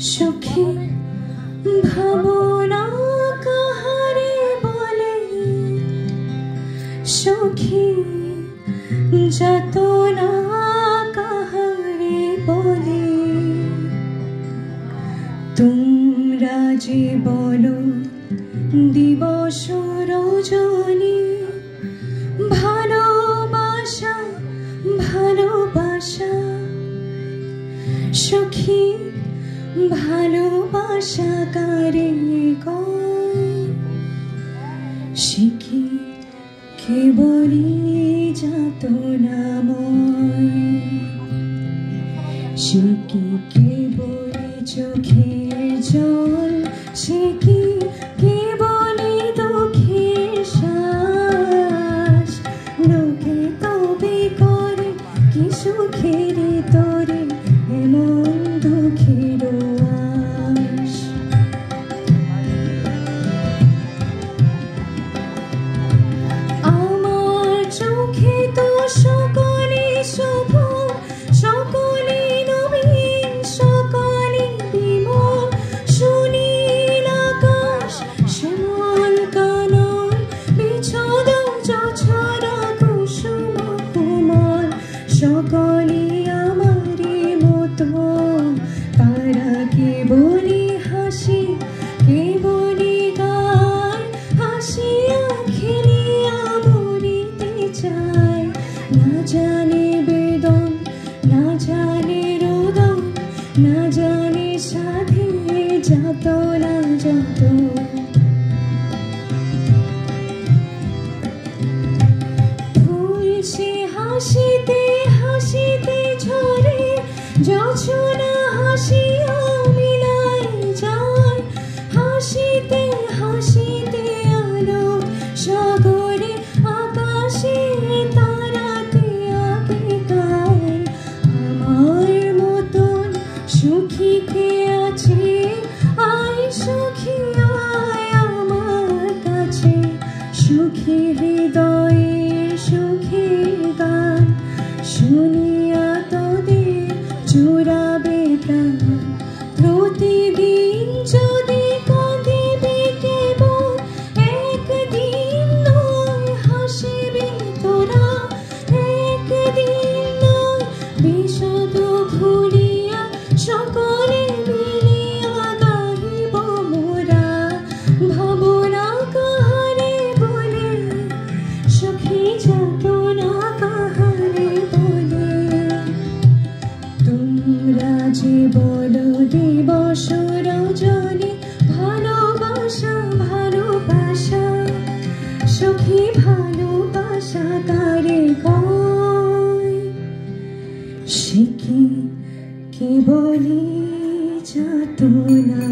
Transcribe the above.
সখী ভাবনা কাহারে বলে, সখী যাতনা কাহারে বলে। তোমরা যে বলো দিবস রজনী, ভালোবাসা ভালোবাসা, সখী ভালোবাসা কারে কয়? সে কি কেবলই যাতনাময়? সে কি কেবলই চোখের জল? সে কি কেবলই দুঃখের শ্বাস? লোকে তবে করে কি সুখের তোরে এমন দুঃখের আশ? আমার চোখে তো সকলে শুভ, সকলে নবীন, সকলে বিমল, সুনীল আকাশ, শ্যামল কানন, বিছদ জছরা কুসুম কোমল, সকলে আমারই মতো। তারা কেবলই হাসি, কেবলই গায়, হাসিয়া খেলিয়া মরিতে চায়। না জানে বেদন, না জানে রোদন, না জানে সাধে যাতনা যত। ফুল সে হাসিতে হাসিতে ঝরে, জোছনা হাসিয়া মিলাই যায়। হাসিতে হাসিতে আলো সাগরে, আকাশে তারাতে আঁকে গায়। আমার মতন সুখী কে আছে? আয় সখী আয় আমার কাছে, সুখী হৃদয়ে সুখী গান শুনিয়া তোদের জুড়াবে প্রাণ। প্রতিদিন যদি কাঁদিবে কেবল, একদিন নয় হাসিবে তোরা। একদিন নয় বিষাদ ভুলিয়া সকলে মিলিয়া গাহিব মোরা। ভাবনা কাহারে বলে, সখী যাতনা কাহারে বলে। তোমরা যে বলো দিবস রজনী, ভালোবাসা ভালোবাসা, সখী ভালোবাসা কারে কয়? সে কি কেবলই যাতনা